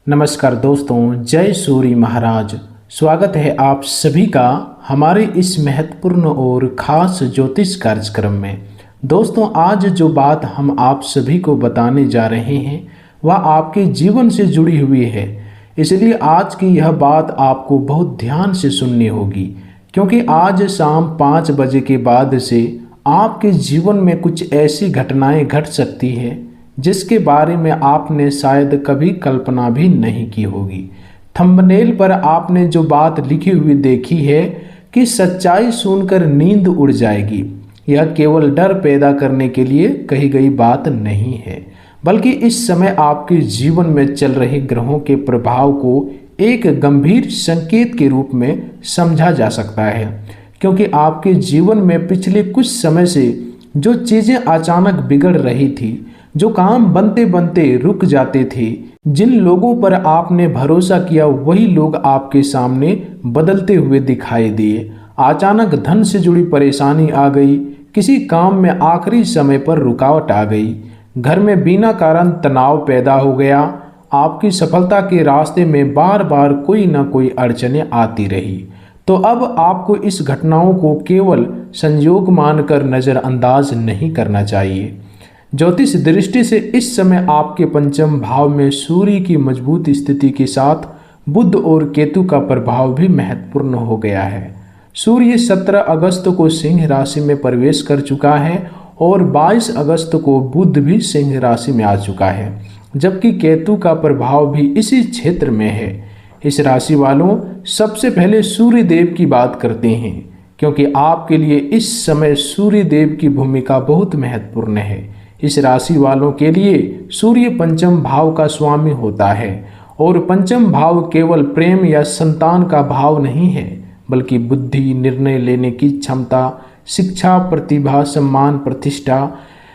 नमस्कार दोस्तों, जय सूर्य महाराज। स्वागत है आप सभी का हमारे इस महत्वपूर्ण और ख़ास ज्योतिष कार्यक्रम में। दोस्तों, आज जो बात हम आप सभी को बताने जा रहे हैं वह आपके जीवन से जुड़ी हुई है। इसलिए आज की यह बात आपको बहुत ध्यान से सुननी होगी, क्योंकि आज शाम 5 बजे के बाद से आपके जीवन में कुछ ऐसी घटनाएं घट सकती हैं जिसके बारे में आपने शायद कभी कल्पना भी नहीं की होगी। थंबनेल पर आपने जो बात लिखी हुई देखी है कि सच्चाई सुनकर नींद उड़ जाएगी, यह केवल डर पैदा करने के लिए कही गई बात नहीं है, बल्कि इस समय आपके जीवन में चल रहे ग्रहों के प्रभाव को एक गंभीर संकेत के रूप में समझा जा सकता है। क्योंकि आपके जीवन में पिछले कुछ समय से जो चीज़ें अचानक बिगड़ रही थी, जो काम बनते बनते रुक जाते थे, जिन लोगों पर आपने भरोसा किया वही लोग आपके सामने बदलते हुए दिखाई दिए। अचानक धन से जुड़ी परेशानी आ गई, किसी काम में आखिरी समय पर रुकावट आ गई, घर में बिना कारण तनाव पैदा हो गया, आपकी सफलता के रास्ते में बार बार कोई ना कोई अड़चनें आती रही। तो अब आपको इस घटनाओं को केवल संयोग मानकर नज़रअंदाज नहीं करना चाहिए। ज्योतिष दृष्टि से इस समय आपके पंचम भाव में सूर्य की मजबूत स्थिति के साथ बुध और केतु का प्रभाव भी महत्वपूर्ण हो गया है। सूर्य 17 अगस्त को सिंह राशि में प्रवेश कर चुका है और 22 अगस्त को बुध भी सिंह राशि में आ चुका है, जबकि केतु का प्रभाव भी इसी क्षेत्र में है। इस राशि वालों, सबसे पहले सूर्य देव की बात करते हैं, क्योंकि आपके लिए इस समय सूर्य देव की भूमिका बहुत महत्वपूर्ण है। इस राशि वालों के लिए सूर्य पंचम भाव का स्वामी होता है, और पंचम भाव केवल प्रेम या संतान का भाव नहीं है, बल्कि बुद्धि, निर्णय लेने की क्षमता, शिक्षा, प्रतिभा, सम्मान, प्रतिष्ठा,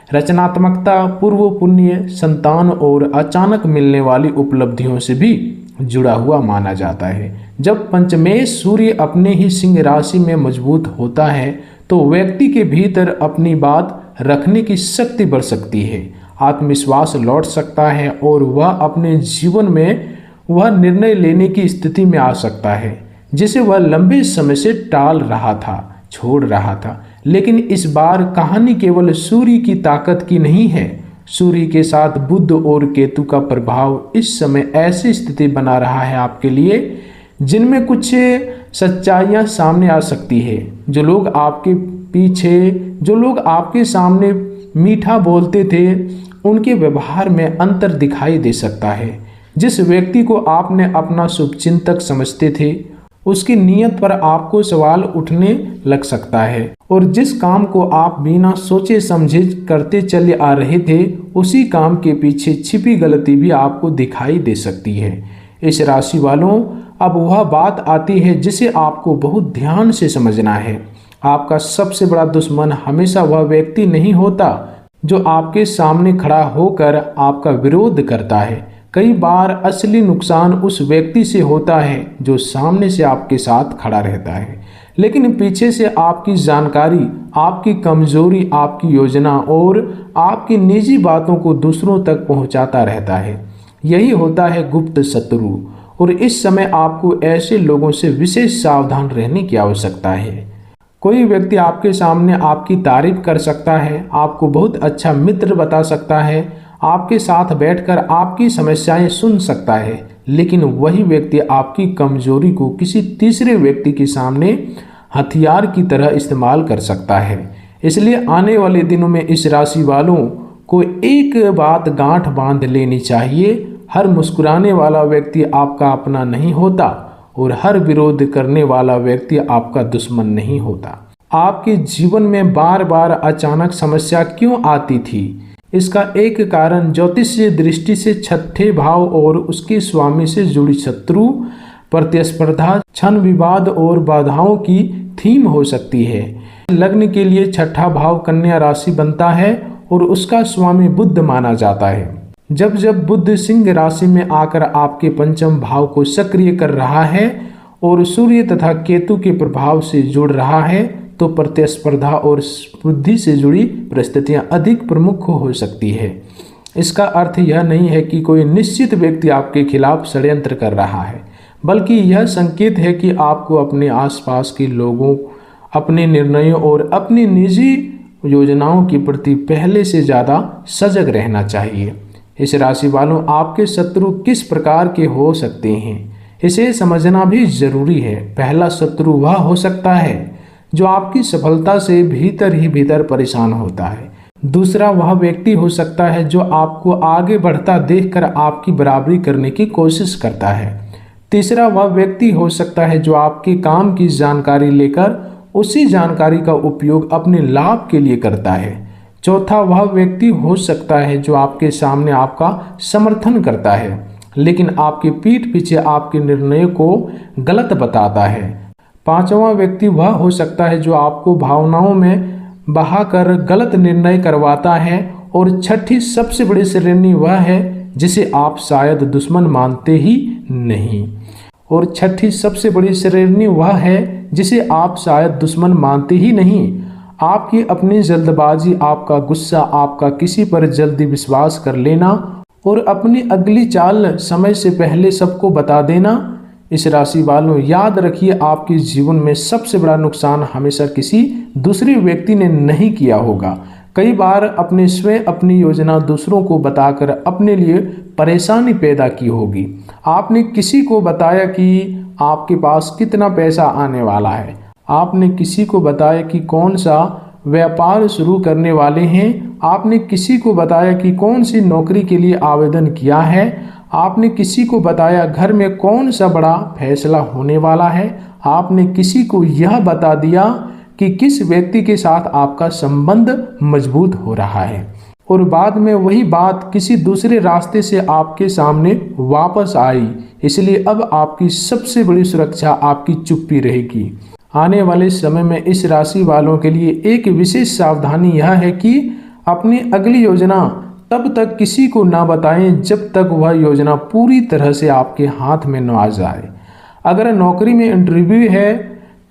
रचनात्मकता, पूर्व पुण्य, संतान और अचानक मिलने वाली उपलब्धियों से भी जुड़ा हुआ माना जाता है। जब पंचमेश सूर्य अपने ही सिंह राशि में मजबूत होता है तो व्यक्ति के भीतर अपनी बात रखने की शक्ति बढ़ सकती है, आत्मविश्वास लौट सकता है और वह अपने जीवन में वह निर्णय लेने की स्थिति में आ सकता है जिसे वह लंबे समय से टाल रहा था, छोड़ रहा था। लेकिन इस बार कहानी केवल सूर्य की ताकत की नहीं है। सूर्य के साथ बुध और केतु का प्रभाव इस समय ऐसी स्थिति बना रहा है आपके लिए जिनमें कुछ सच्चाइयाँ सामने आ सकती है। जो लोग आपके सामने मीठा बोलते थे, उनके व्यवहार में अंतर दिखाई दे सकता है। जिस व्यक्ति को आपने अपना शुभचिंतक समझते थे, उसकी नीयत पर आपको सवाल उठने लग सकता है, और जिस काम को आप बिना सोचे समझे करते चले आ रहे थे, उसी काम के पीछे छिपी गलती भी आपको दिखाई दे सकती है। इस राशि वालों, अब वह बात आती है जिसे आपको बहुत ध्यान से समझना है। आपका सबसे बड़ा दुश्मन हमेशा वह व्यक्ति नहीं होता जो आपके सामने खड़ा होकर आपका विरोध करता है। कई बार असली नुकसान उस व्यक्ति से होता है जो सामने से आपके साथ खड़ा रहता है, लेकिन पीछे से आपकी जानकारी, आपकी कमजोरी, आपकी योजना और आपकी निजी बातों को दूसरों तक पहुंचाता रहता है। यही होता है गुप्त शत्रु, और इस समय आपको ऐसे लोगों से विशेष सावधान रहने की आवश्यकता है। कोई व्यक्ति आपके सामने आपकी तारीफ कर सकता है, आपको बहुत अच्छा मित्र बता सकता है, आपके साथ बैठकर आपकी समस्याएं सुन सकता है, लेकिन वही व्यक्ति आपकी कमजोरी को किसी तीसरे व्यक्ति के सामने हथियार की तरह इस्तेमाल कर सकता है। इसलिए आने वाले दिनों में इस राशि वालों को एक बात गांठ बांध लेनी चाहिए: हर मुस्कुराने वाला व्यक्ति आपका अपना नहीं होता, और हर विरोध करने वाला व्यक्ति आपका दुश्मन नहीं होता। आपके जीवन में बार बार अचानक समस्या क्यों आती थी? इसका एक कारण ज्योतिषीय दृष्टि से छठे भाव और उसके स्वामी से जुड़ी शत्रु, प्रतिस्पर्धा, क्षण विवाद और बाधाओं की थीम हो सकती है। लग्न के लिए छठा भाव कन्या राशि बनता है और उसका स्वामी बुध माना जाता है। जब जब बुध सिंह राशि में आकर आपके पंचम भाव को सक्रिय कर रहा है और सूर्य तथा केतु के प्रभाव से जुड़ रहा है, तो प्रतिस्पर्धा और बुद्धि से जुड़ी परिस्थितियां अधिक प्रमुख हो सकती है। इसका अर्थ यह नहीं है कि कोई निश्चित व्यक्ति आपके खिलाफ षड्यंत्र कर रहा है, बल्कि यह संकेत है कि आपको अपने आसपास के लोगों, अपने निर्णयों और अपनी निजी योजनाओं के प्रति पहले से ज़्यादा सजग रहना चाहिए। इस राशि वालों, आपके शत्रु किस प्रकार के हो सकते हैं, इसे समझना भी जरूरी है। पहला शत्रु वह हो सकता है जो आपकी सफलता से भीतर ही भीतर परेशान होता है। दूसरा वह व्यक्ति हो सकता है जो आपको आगे बढ़ता देखकर आपकी बराबरी करने की कोशिश करता है। तीसरा वह व्यक्ति हो सकता है जो आपके काम की जानकारी लेकर उसी जानकारी का उपयोग अपने लाभ के लिए करता है। चौथा वह व्यक्ति हो सकता है जो आपके सामने आपका समर्थन करता है, लेकिन आपकी पीठ पीछे आपके निर्णय को गलत बताता है। पांचवा व्यक्ति वह हो सकता है जो आपको भावनाओं में बहाकर गलत निर्णय करवाता है। और छठी सबसे बड़ी श्रेणी वह है जिसे आप शायद दुश्मन मानते ही नहीं। और छठी सबसे बड़ी श्रेणी वह है जिसे आप शायद दुश्मन मानते ही नहीं। आपकी अपनी जल्दबाजी, आपका गुस्सा, आपका किसी पर जल्दी विश्वास कर लेना और अपनी अगली चाल समय से पहले सबको बता देना। इस राशि वालों, याद रखिए, आपके जीवन में सबसे बड़ा नुकसान हमेशा किसी दूसरे व्यक्ति ने नहीं किया होगा। कई बार अपने स्वयं अपनी योजना दूसरों को बताकर अपने लिए परेशानी पैदा की होगी। आपने किसी को बताया कि आपके पास कितना पैसा आने वाला है, आपने किसी को बताया कि कौन सा व्यापार शुरू करने वाले हैं, आपने किसी को बताया कि कौन सी नौकरी के लिए आवेदन किया है, आपने किसी को बताया घर में कौन सा बड़ा फैसला होने वाला है, आपने किसी को यह बता दिया कि किस व्यक्ति के साथ आपका संबंध मजबूत हो रहा है, और बाद में वही बात किसी दूसरे रास्ते से आपके सामने वापस आई। इसलिए अब आपकी सबसे बड़ी सुरक्षा आपकी चुप्पी रहेगी। आने वाले समय में इस राशि वालों के लिए एक विशेष सावधानी यह है कि अपनी अगली योजना तब तक किसी को ना बताएं जब तक वह योजना पूरी तरह से आपके हाथ में न आ जाए। अगर नौकरी में इंटरव्यू है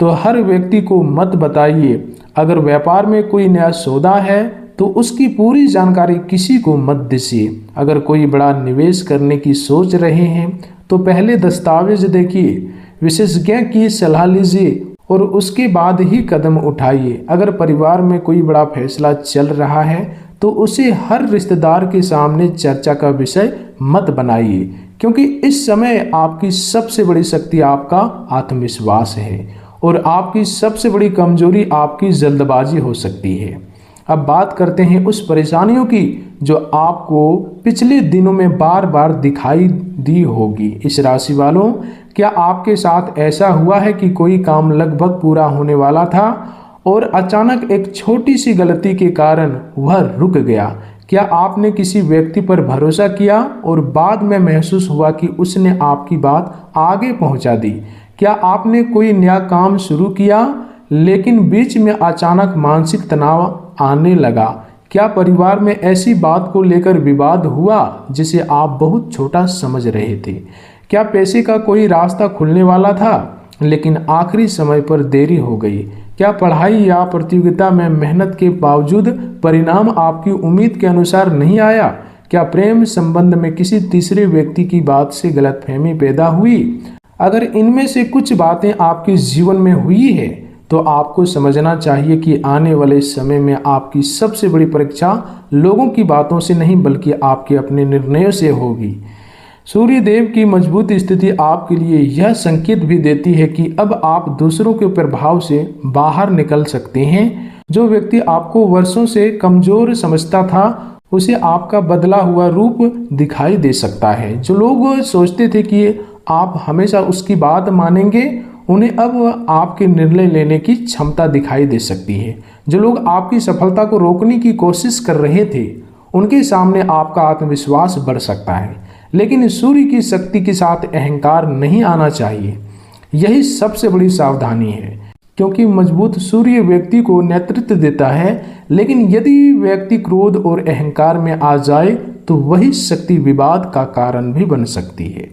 तो हर व्यक्ति को मत बताइए। अगर व्यापार में कोई नया सौदा है तो उसकी पूरी जानकारी किसी को मत दीजिए। अगर कोई बड़ा निवेश करने की सोच रहे हैं तो पहले दस्तावेज देखिए, विशेषज्ञ की सलाह लीजिए और उसके बाद ही कदम उठाइए। अगर परिवार में कोई बड़ा फैसला चल रहा है तो उसे हर रिश्तेदार के सामने चर्चा का विषय मत बनाइए, क्योंकि इस समय आपकी सबसे बड़ी शक्ति आपका आत्मविश्वास है और आपकी सबसे बड़ी कमजोरी आपकी जल्दबाजी हो सकती है। अब बात करते हैं उस परेशानियों की जो आपको पिछले दिनों में बार बार दिखाई दी होगी। इस राशि वालों, क्या आपके साथ ऐसा हुआ है कि कोई काम लगभग पूरा होने वाला था और अचानक एक छोटी सी गलती के कारण वह रुक गया? क्या आपने किसी व्यक्ति पर भरोसा किया और बाद में महसूस हुआ कि उसने आपकी बात आगे पहुंचा दी? क्या आपने कोई नया काम शुरू किया लेकिन बीच में अचानक मानसिक तनाव आने लगा? क्या परिवार में ऐसी बात को लेकर विवाद हुआ जिसे आप बहुत छोटा समझ रहे थे? क्या पैसे का कोई रास्ता खुलने वाला था लेकिन आखिरी समय पर देरी हो गई? क्या पढ़ाई या प्रतियोगिता में मेहनत के बावजूद परिणाम आपकी उम्मीद के अनुसार नहीं आया? क्या प्रेम संबंध में किसी तीसरे व्यक्ति की बात से गलतफहमी पैदा हुई? अगर इनमें से कुछ बातें आपके जीवन में हुई है तो आपको समझना चाहिए कि आने वाले समय में आपकी सबसे बड़ी परीक्षा लोगों की बातों से नहीं बल्कि आपके अपने निर्णयों से होगी। सूर्य देव की मजबूत स्थिति आपके लिए यह संकेत भी देती है कि अब आप दूसरों के प्रभाव से बाहर निकल सकते हैं। जो व्यक्ति आपको वर्षों से कमजोर समझता था उसे आपका बदला हुआ रूप दिखाई दे सकता है। जो लोग सोचते थे कि आप हमेशा उसकी बात मानेंगे, उन्हें अब आपके निर्णय लेने की क्षमता दिखाई दे सकती है। जो लोग आपकी सफलता को रोकने की कोशिश कर रहे थे उनके सामने आपका आत्मविश्वास बढ़ सकता है, लेकिन सूर्य की शक्ति के साथ अहंकार नहीं आना चाहिए। यही सबसे बड़ी सावधानी है, क्योंकि मजबूत सूर्य व्यक्ति को नेतृत्व देता है, लेकिन यदि व्यक्ति क्रोध और अहंकार में आ जाए तो वही शक्ति विवाद का कारण भी बन सकती है।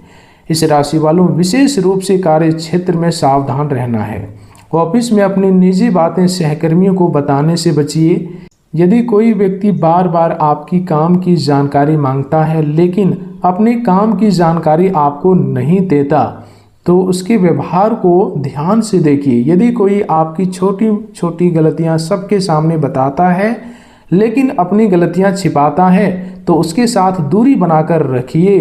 इस राशि वालों, विशेष रूप से कार्य क्षेत्र में सावधान रहना है। ऑफिस में अपनी निजी बातें सहकर्मियों को बताने से बचिए। यदि कोई व्यक्ति बार बार आपकी काम की जानकारी मांगता है लेकिन अपने काम की जानकारी आपको नहीं देता, तो उसके व्यवहार को ध्यान से देखिए। यदि कोई आपकी छोटी छोटी गलतियां सबके सामने बताता है लेकिन अपनी गलतियां छिपाता है, तो उसके साथ दूरी बनाकर रखिए।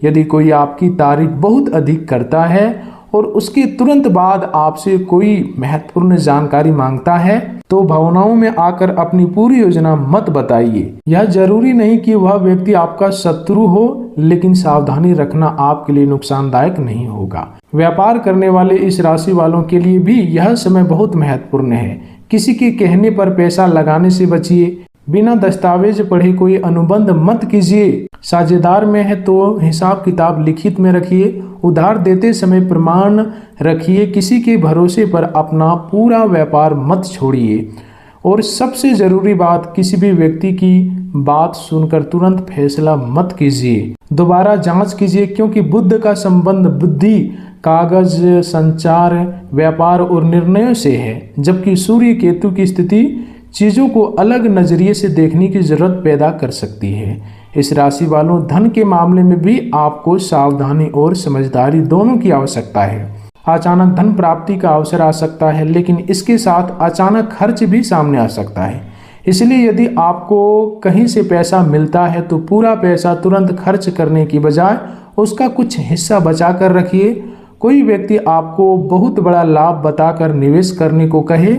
यदि कोई आपकी तारीफ बहुत अधिक करता है और उसके तुरंत बाद आपसे कोई महत्वपूर्ण जानकारी मांगता है, तो भावनाओं में आकर अपनी पूरी योजना मत बताइए। यह जरूरी नहीं कि वह व्यक्ति आपका शत्रु हो, लेकिन सावधानी रखना आपके लिए नुकसानदायक नहीं होगा। व्यापार करने वाले इस राशि वालों के लिए भी यह समय बहुत महत्वपूर्ण है। किसी के कहने पर पैसा लगाने से बचिए। बिना दस्तावेज पढ़े कोई अनुबंध मत कीजिए। साझेदार में है तो हिसाब किताब लिखित में रखिए। उधार देते समय प्रमाण रखिए। किसी के भरोसे पर अपना पूरा व्यापार मत छोड़िए। और सबसे ज़रूरी बात, किसी भी व्यक्ति की बात सुनकर तुरंत फैसला मत कीजिए। दोबारा जांच कीजिए, क्योंकि बुध का संबंध बुद्धि, कागज, संचार, व्यापार और निर्णयों से है, जबकि सूर्य केतु की स्थिति चीज़ों को अलग नज़रिए से देखने की ज़रूरत पैदा कर सकती है। इस राशि वालों, धन के मामले में भी आपको सावधानी और समझदारी दोनों की आवश्यकता है। अचानक धन प्राप्ति का अवसर आ सकता है, लेकिन इसके साथ अचानक खर्च भी सामने आ सकता है। इसलिए यदि आपको कहीं से पैसा मिलता है तो पूरा पैसा तुरंत खर्च करने की बजाय उसका कुछ हिस्सा बचा कर रखिए। कोई व्यक्ति आपको बहुत बड़ा लाभ बताकर निवेश करने को कहे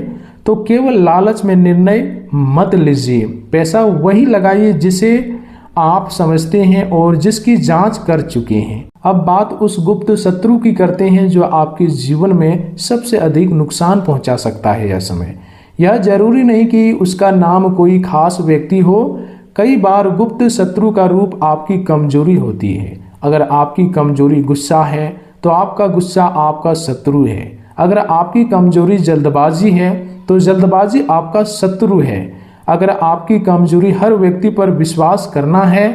तो केवल लालच में निर्णय मत लीजिए। पैसा वही लगाइए जिसे आप समझते हैं और जिसकी जांच कर चुके हैं। अब बात उस गुप्त शत्रु की करते हैं जो आपके जीवन में सबसे अधिक नुकसान पहुंचा सकता है यह समय। यह जरूरी नहीं कि उसका नाम कोई खास व्यक्ति हो। कई बार गुप्त शत्रु का रूप आपकी कमजोरी होती है। अगर आपकी कमजोरी गुस्सा है तो आपका गुस्सा आपका शत्रु है। अगर आपकी कमजोरी जल्दबाजी है तो जल्दबाजी आपका शत्रु है। अगर आपकी कमजोरी हर व्यक्ति पर विश्वास करना है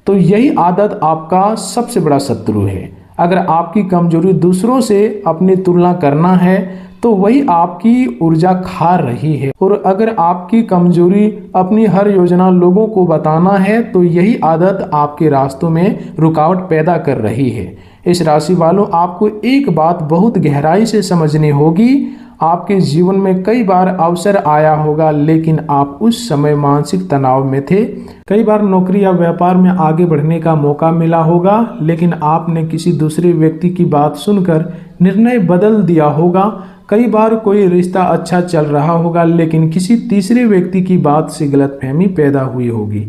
तो यही आदत आपका सबसे बड़ा शत्रु है। अगर आपकी कमजोरी दूसरों से अपनी तुलना करना है तो वही आपकी ऊर्जा खा रही है। और अगर आपकी कमजोरी अपनी हर योजना लोगों को बताना है तो यही आदत आपके रास्तों में रुकावट पैदा कर रही है। इस राशि वालों, आपको एक बात बहुत गहराई से समझनी होगी। आपके जीवन में कई बार अवसर आया होगा, लेकिन आप उस समय मानसिक तनाव में थे। कई बार नौकरी या व्यापार में आगे बढ़ने का मौका मिला होगा, लेकिन आपने किसी दूसरे व्यक्ति की बात सुनकर निर्णय बदल दिया होगा। कई बार कोई रिश्ता अच्छा चल रहा होगा, लेकिन किसी तीसरे व्यक्ति की बात से गलतफहमी पैदा हुई होगी।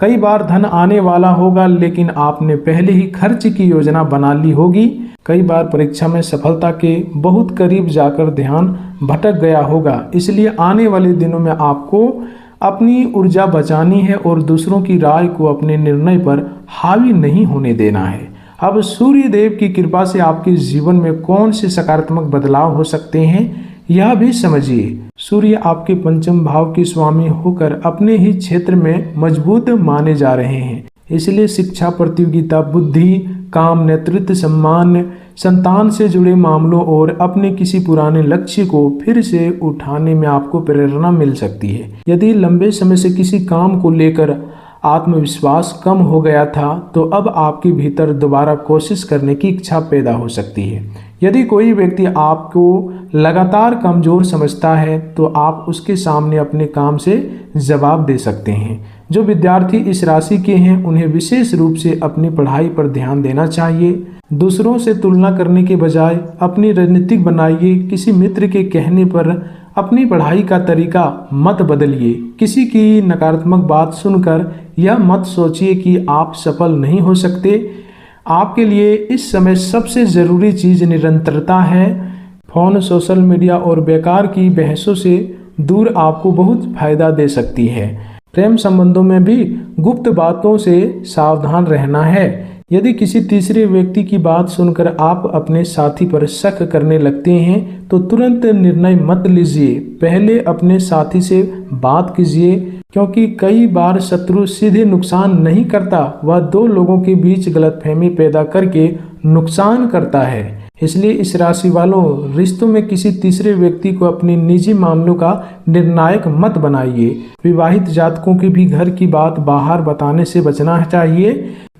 कई बार धन आने वाला होगा, लेकिन आपने पहले ही खर्च की योजना बना ली होगी। कई बार परीक्षा में सफलता के बहुत करीब जाकर ध्यान भटक गया होगा। इसलिए आने वाले दिनों में आपको अपनी ऊर्जा बचानी है और दूसरों की राय को अपने निर्णय पर हावी नहीं होने देना है। अब सूर्य देव की कृपा से आपके जीवन में कौन से सकारात्मक बदलाव हो सकते हैं, यह भी समझिए। सूर्य आपके पंचम भाव के स्वामी होकर अपने ही क्षेत्र में मजबूत माने जा रहे हैं। इसलिए शिक्षा, प्रतियोगिता, बुद्धि, काम, नेतृत्व, सम्मान, संतान से जुड़े मामलों और अपने किसी पुराने लक्ष्य को फिर से उठाने में आपको प्रेरणा मिल सकती है। यदि लंबे समय से किसी काम को लेकर आत्मविश्वास कम हो गया था, तो अब आपके भीतर दोबारा कोशिश करने की इच्छा पैदा हो सकती है। यदि कोई व्यक्ति आपको लगातार कमज़ोर समझता है, तो आप उसके सामने अपने काम से जवाब दे सकते हैं। जो विद्यार्थी इस राशि के हैं, उन्हें विशेष रूप से अपनी पढ़ाई पर ध्यान देना चाहिए। दूसरों से तुलना करने के बजाय अपनी रणनीति बनाइए। किसी मित्र के कहने पर अपनी पढ़ाई का तरीका मत बदलिए। किसी की नकारात्मक बात सुनकर यह मत सोचिए कि आप सफल नहीं हो सकते। आपके लिए इस समय सबसे ज़रूरी चीज़ निरंतरता है। फोन, सोशल मीडिया और बेकार की बहसों से दूर आपको बहुत फायदा दे सकती है। प्रेम संबंधों में भी गुप्त बातों से सावधान रहना है। यदि किसी तीसरे व्यक्ति की बात सुनकर आप अपने साथी पर शक करने लगते हैं, तो तुरंत निर्णय मत लीजिए। पहले अपने साथी से बात कीजिए, क्योंकि कई बार शत्रु सीधे नुकसान नहीं करता, वह दो लोगों के बीच गलतफहमी पैदा करके नुकसान करता है। इसलिए इस राशि वालों, रिश्तों में किसी तीसरे व्यक्ति को अपने निजी मामलों का निर्णायक मत बनाइए। विवाहित जातकों की भी घर की बात बाहर बताने से बचना चाहिए।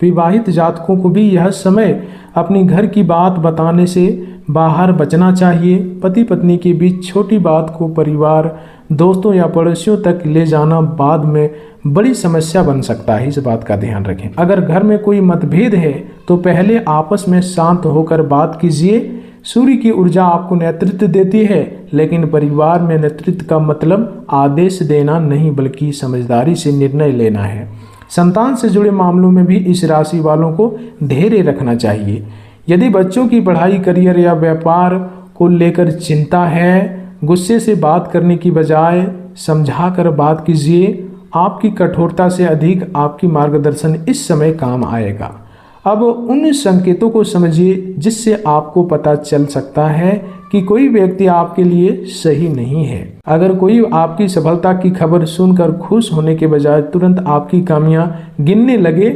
विवाहित जातकों को भी यह समय अपनी घर की बात बताने से बाहर बचना चाहिए। पति पत्नी के बीच छोटी बात को परिवार, दोस्तों या पड़ोसियों तक ले जाना बाद में बड़ी समस्या बन सकता है, इस बात का ध्यान रखें। अगर घर में कोई मतभेद है तो पहले आपस में शांत होकर बात कीजिए। सूर्य की ऊर्जा आपको नेतृत्व देती है, लेकिन परिवार में नेतृत्व का मतलब आदेश देना नहीं बल्कि समझदारी से निर्णय लेना है। संतान से जुड़े मामलों में भी इस राशि वालों को धैर्य रखना चाहिए। यदि बच्चों की पढ़ाई, करियर या व्यापार को लेकर चिंता है, गुस्से से बात करने की बजाय समझाकर बात कीजिए। आपकी कठोरता से अधिक आपकी मार्गदर्शन इस समय काम आएगा। अब उन संकेतों को समझिए जिससे आपको पता चल सकता है कि कोई व्यक्ति आपके लिए सही नहीं है। अगर कोई आपकी सफलता की खबर सुनकर खुश होने के बजाय तुरंत आपकी खामियां गिनने लगे,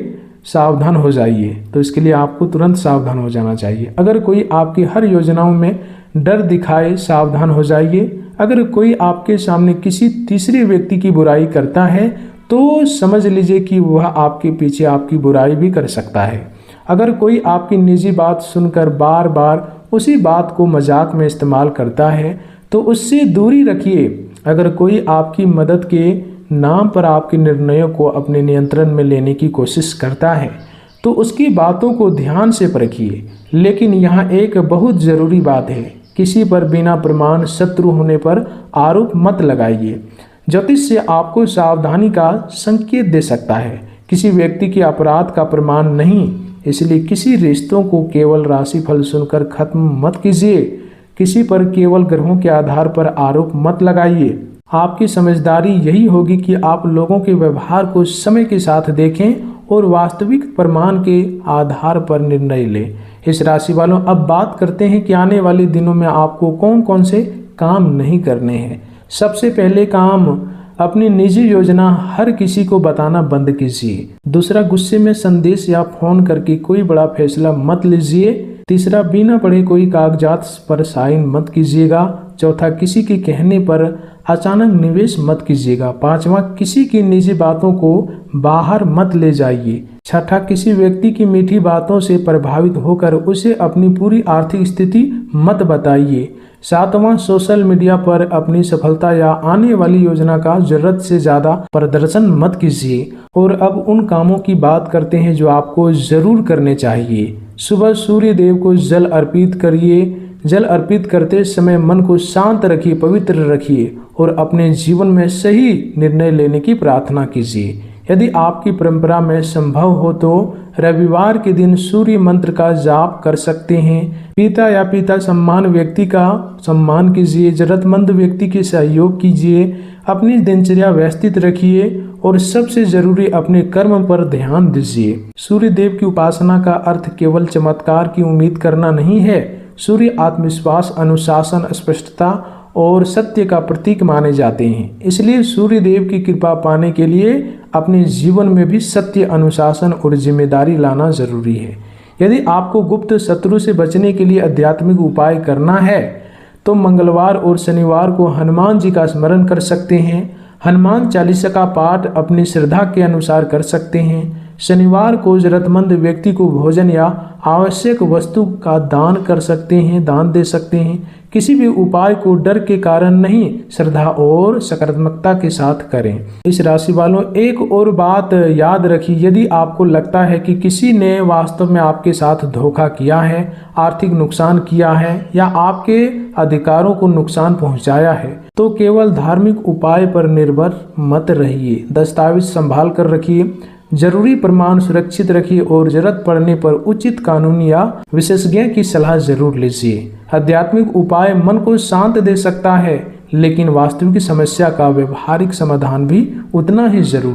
सावधान हो जाइए। तो इसके लिए आपको तुरंत सावधान हो जाना चाहिए। अगर कोई आपकी हर योजनाओं में डर दिखाए, सावधान हो जाइए। अगर कोई आपके सामने किसी तीसरे व्यक्ति की बुराई करता है तो समझ लीजिए कि वह आपके पीछे आपकी बुराई भी कर सकता है। अगर कोई आपकी निजी बात सुनकर बार बार उसी बात को मजाक में इस्तेमाल करता है तो उससे दूरी रखिए। अगर कोई आपकी मदद के नाम पर आपके निर्णयों को अपने नियंत्रण में लेने की कोशिश करता है तो उसकी बातों को ध्यान से परखिए। लेकिन यहाँ एक बहुत ज़रूरी बात है, किसी पर बिना प्रमाण शत्रु होने पर आरोप मत लगाइए। ज्योतिष से आपको सावधानी का संकेत दे सकता है, किसी व्यक्ति के अपराध का प्रमाण नहीं। इसलिए किसी रिश्तों को केवल राशिफल सुनकर खत्म मत कीजिए। किसी पर केवल ग्रहों के आधार पर आरोप मत लगाइए। आपकी समझदारी यही होगी कि आप लोगों के व्यवहार को समय के साथ देखें और वास्तविक प्रमाण के आधार पर निर्णय लें। इस राशि वालों, अब बात करते हैं कि आने वाले दिनों में आपको कौन कौन से काम नहीं करने हैं। सबसे पहले काम, अपनी निजी योजना हर किसी को बताना बंद कीजिए। दूसरा, गुस्से में संदेश या फोन करके कोई बड़ा फैसला मत लीजिए। तीसरा, बिना पढ़े कोई कागजात पर साइन मत कीजिएगा। चौथा, किसी के कहने पर अचानक निवेश मत कीजिएगा। पांचवा, किसी की निजी बातों को बाहर मत ले जाइए। छठा, किसी व्यक्ति की मीठी बातों से प्रभावित होकर उसे अपनी पूरी आर्थिक स्थिति मत बताइए। सातवां, सोशल मीडिया पर अपनी सफलता या आने वाली योजना का जरूरत से ज्यादा प्रदर्शन मत कीजिए। और अब उन कामों की बात करते हैं जो आपको जरूर करने चाहिए। सुबह सूर्य देव को जल अर्पित करिए। जल अर्पित करते समय मन को शांत रखिए, पवित्र रखिए और अपने जीवन में सही निर्णय लेने की प्रार्थना कीजिए। यदि आपकी परंपरा में संभव हो तो रविवार के दिन सूर्य मंत्र का जाप कर सकते हैं। पिता या पिता सम्मान व्यक्ति का सम्मान कीजिए। जरूरतमंद व्यक्ति के सहयोग कीजिए। अपनी दिनचर्या व्यवस्थित रखिए और सबसे जरूरी, अपने कर्म पर ध्यान दीजिए। सूर्य देव की उपासना का अर्थ केवल चमत्कार की उम्मीद करना नहीं है। सूर्य आत्मविश्वास, अनुशासन, स्पष्टता और सत्य का प्रतीक माने जाते हैं। इसलिए सूर्य देव की कृपा पाने के लिए अपने जीवन में भी सत्य, अनुशासन और जिम्मेदारी लाना जरूरी है। यदि आपको गुप्त शत्रु से बचने के लिए आध्यात्मिक उपाय करना है तो मंगलवार और शनिवार को हनुमान जी का स्मरण कर सकते हैं। हनुमान चालीसा का पाठ अपनी श्रद्धा के अनुसार कर सकते हैं। शनिवार को जरूरतमंद व्यक्ति को भोजन या आवश्यक वस्तु का दान कर सकते हैं, दान दे सकते हैं। किसी भी उपाय को डर के कारण नहीं, श्रद्धा और सकारात्मकता के साथ करें। इस राशि वालों, एक और बात याद रखिए, यदि आपको लगता है कि किसी ने वास्तव में आपके साथ धोखा किया है, आर्थिक नुकसान किया है या आपके अधिकारों को नुकसान पहुंचाया है, तो केवल धार्मिक उपाय पर निर्भर मत रहिए। दस्तावेज संभाल कर रखिए, जरूरी प्रमाण सुरक्षित रखिए और जरूरत पड़ने पर उचित कानूनी या विशेषज्ञ की सलाह जरूर लीजिए। आध्यात्मिक उपाय मन को शांत दे सकता है, लेकिन वास्तविक समस्या का व्यवहारिक समाधान भी उतना ही जरूरी